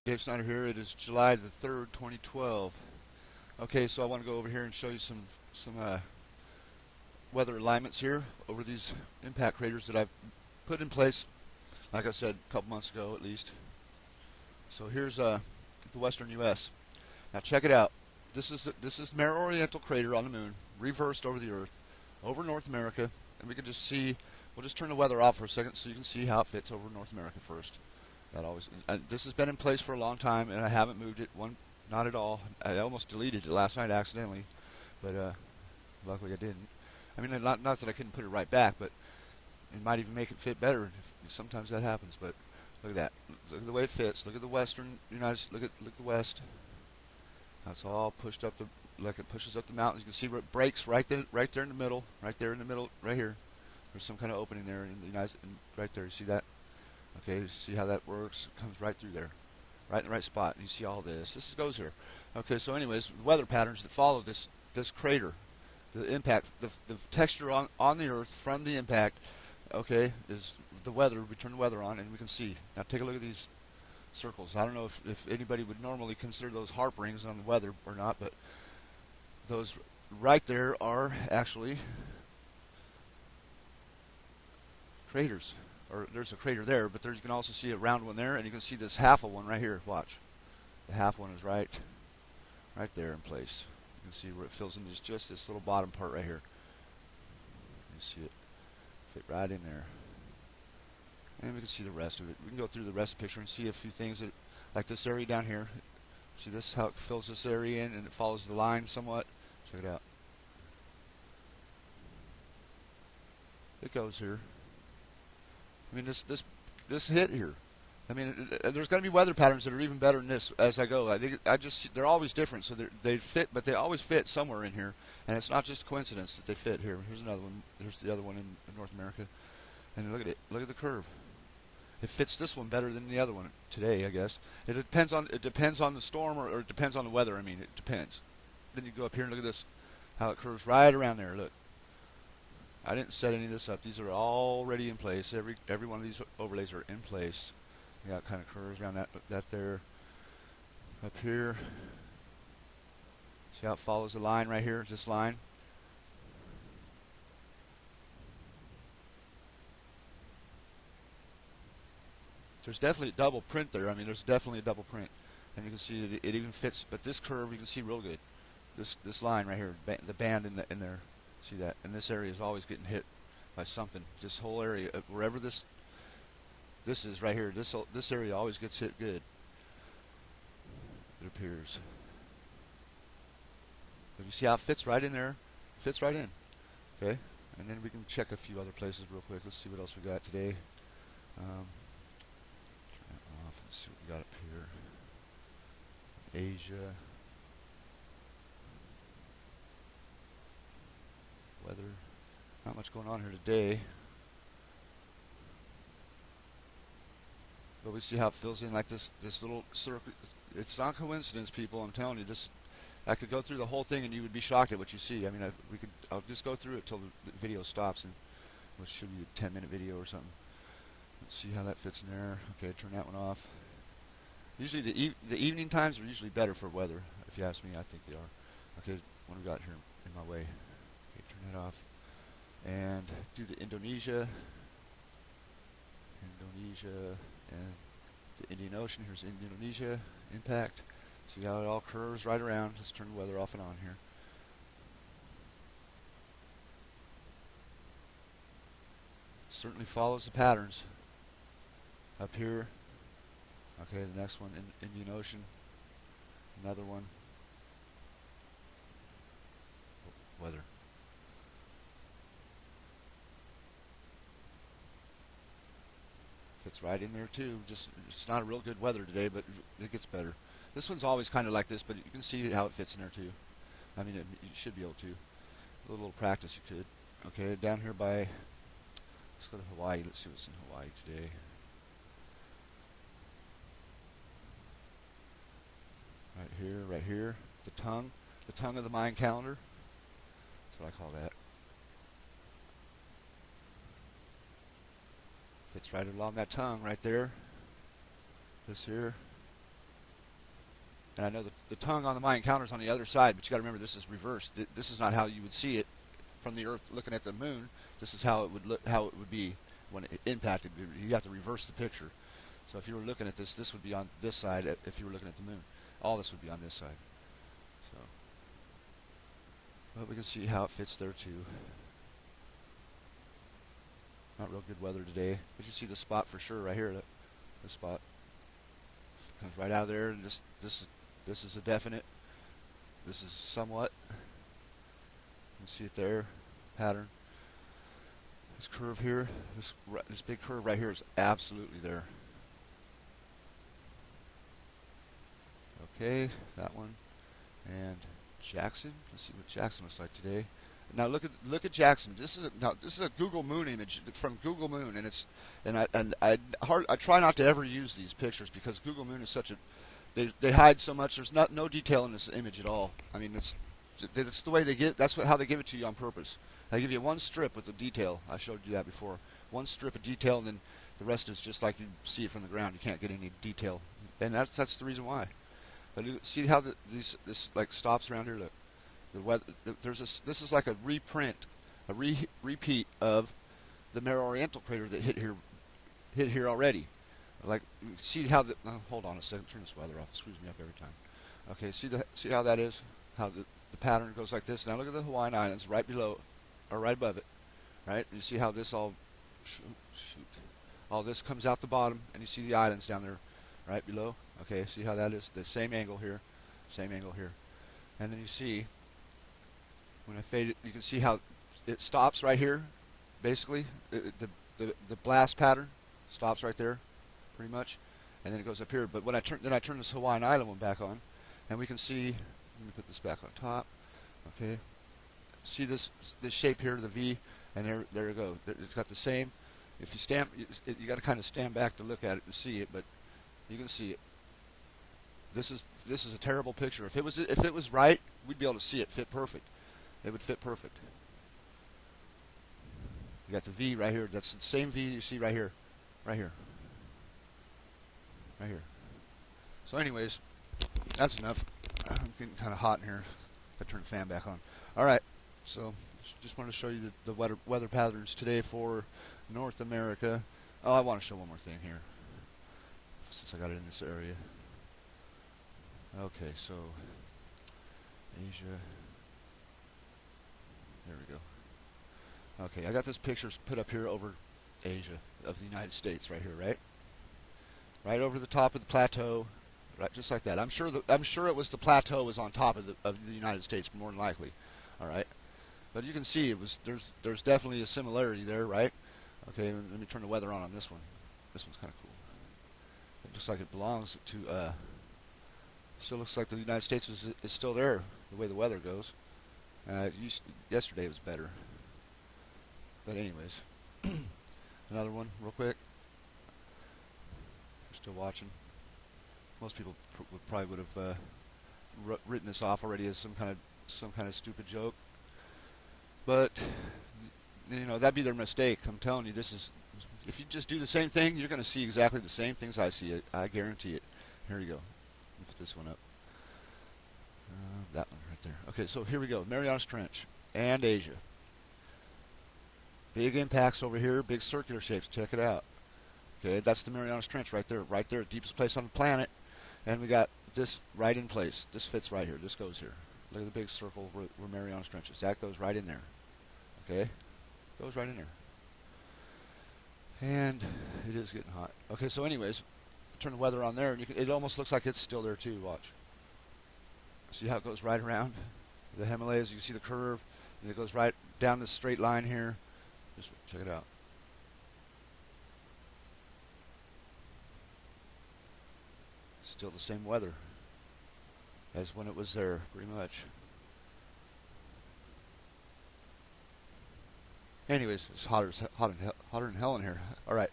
Dave Snyder here. It is July the 3rd, 2012. Okay, so I want to go over here and show you some weather alignments here over these impact craters that I've put in place, like I said, a couple months ago at least. So here's the western U.S. Now check it out. This is Mare Oriental crater on the moon, reversed over the Earth, over North America, and we can just see. We'll just turn the weather off for a second so you can see how it fits over North America first. This has been in place for a long time, and I haven't moved it not at all. I almost deleted it last night accidentally, but luckily I didn't. I mean, not that I couldn't put it right back, but it might even make it fit better. Sometimes that happens, but look at that. Look at the way it fits. Look at the western United. Look at the west. That's all pushed up like it pushes up the mountains. You can see where it breaks right there in the middle, right here. There's some kind of opening there in the right there. You see that? Okay, see how that works? It comes right through there, right in the right spot. And you see all this. This goes here. Okay, so anyways, the weather patterns that follow this crater, the impact, the texture on the Earth from the impact, okay, is the weather. We turn the weather on, and we can see. Now take a look at these circles. I don't know if anybody would normally consider those harp rings on the weather or not, but those right there are actually craters. Or there's a crater there, but you can also see a round one there, and you can see this half of one right here. Watch. The half one is right there in place. You can see where it fills in just this little bottom part right here. You see it fit right in there. And we can see the rest of it. We can go through the rest of the picture and see a few things like this area down here. See this, how it fills this area in, and it follows the line somewhat. Check it out. It goes here. I mean, this hit here. I mean, there's going to be weather patterns that are even better than this as I go. They're always different, so they fit, but they always fit somewhere in here, and it's not just a coincidence that they fit here. Here's another one. Here's the other one in North America, and look at it. Look at the curve. It fits this one better than the other one today, I guess. It depends on the storm, or it depends on the weather. I mean, it depends. Then you go up here and look at this, how it curves right around there. Look. I didn't set any of this up. These are already in place. Every one of these overlays are in place. You got kind of curves around that there. Up here. See how it follows the line right here? This line. There's definitely a double print there. I mean, there's definitely a double print. And you can see that it even fits. But this curve you can see real good. This line right here, the band in there. See that? And this area is always getting hit by something. This whole area, wherever this is right here, this area always gets hit good. It appears. But you see how it fits right in there? It fits right in. Okay? And then we can check a few other places real quick. Let's see what else we got today. Turn that off and see what we got up here. Asia. Weather. Not much going on here today. But we see how it fills in like this little circle. It's not coincidence, people. I'm telling you, this. I could go through the whole thing and you would be shocked at what you see. I mean, I'll just go through it till the video stops, and it should be a 10-minute video or something. Let's see how that fits in there. Okay, turn that one off. Usually the evening times are usually better for weather. If you ask me, I think they are. Okay, what do we got here in my way? Okay, turn that off. And do the Indonesia, and the Indian Ocean. Here's Indonesia impact. See how it all curves right around. Let's turn the weather off and on here. Certainly follows the patterns. Up here. Okay, the next one, Indian Ocean. Another one. Weather. Fits right in there too. Just it's not a real good weather today, but it gets better. This one's always kind of like this, but you can see how it fits in there too. I mean, you should be able to. A little practice you could. Okay, down here by. Let's go to Hawaii. Let's see what's in Hawaii today. Right here. The tongue of the Mayan calendar. That's what I call that. Fits right along that tongue right there. This here. And I know the tongue on the Mayan calendar is on the other side, but you got to remember this is reversed. This is not how you would see it from the Earth looking at the moon. This is how it would look, how it would be when it impacted. You have to reverse the picture. So if you were looking at this would be on this side. If you were looking at the moon, all this would be on this side. So, but we can see how it fits there too. Not real good weather today, but you see the spot for sure right here. The spot comes right out of there, and this is a definite. This is somewhat. You can see it there, pattern. This curve here, this big curve right here is absolutely there. Okay, that one, and Jackson. Let's see what Jackson looks like today. Now look at Jackson. This is a Google Moon image from Google Moon, and I try not to ever use these pictures because Google Moon is such a they hide so much. There's no detail in this image at all. I mean, it's the way they give. That's how they give it to you on purpose. They give you one strip with the detail. I showed you that before. One strip of detail, and then the rest is just like you see it from the ground. You can't get any detail, and that's the reason why. But see how this like stops around here. Look. The weather, this is like a reprint, a repeat of the Mare Oriental crater that hit here already. Like, see how the hold on a second, turn this weather off. It screws me up every time. Okay, see how that is, how the pattern goes like this. Now look at the Hawaiian Islands right below, or right above it, right? And you see how this all all this comes out the bottom, and you see the islands down there, right below. Okay, see how that is? The same angle here, and then you see. When I fade it, you can see how it stops right here. Basically, the blast pattern stops right there, pretty much, and then it goes up here. But when I turn this Hawaiian Island one back on, and we can see. Let me put this back on top. Okay, see this shape here, the V, and there it goes. It's got the same. If you stand, you got to kind of stand back to look at it to see it, but you can see it. This is a terrible picture. If it was right, we'd be able to see it fit perfect. It would fit perfect. You got the V right here. That's the same V you see right here. Right here. Right here. So anyways, that's enough. I'm getting kind of hot in here. I turn the fan back on. Alright, so just wanted to show you the weather patterns today for North America. Oh, I want to show one more thing here, since I got it in this area. Okay, so Asia. There we go. Okay, I got this picture put up here over Asia of the United States right here, right? Right over the top of the plateau, right, just like that. I'm sure it was the plateau was on top of the United States, more than likely. All right, but you can see it was there's definitely a similarity there, right? Okay, let me turn the weather on this one. This one's kind of cool. It looks like it belongs to. Still looks like the United States is still there the way the weather goes. Yesterday was better. But anyways, another one real quick. You're still watching. Most people probably would have written this off already as some kind of stupid joke. But you know, that'd be their mistake. I'm telling you, this is. If you just do the same thing, you're going to see exactly the same things I see. I guarantee it. Here you go. Let me put this one up. That one right there. Okay, so here we go. Marianas Trench and Asia. Big impacts over here, big circular shapes. Check it out. Okay, that's the Marianas Trench right there, deepest place on the planet. And we got this right in place. This fits right here. This goes here. Look at the big circle where Marianas Trench is. That goes right in there. Okay, goes right in there. And it is getting hot. Okay, so anyways, turn the weather on there, and it almost looks like it's still there too. Watch. See how it goes right around the Himalayas? You can see the curve, and it goes right down this straight line here. Just check it out. Still the same weather as when it was there, pretty much. Anyways, it's hotter than hell in here. All right.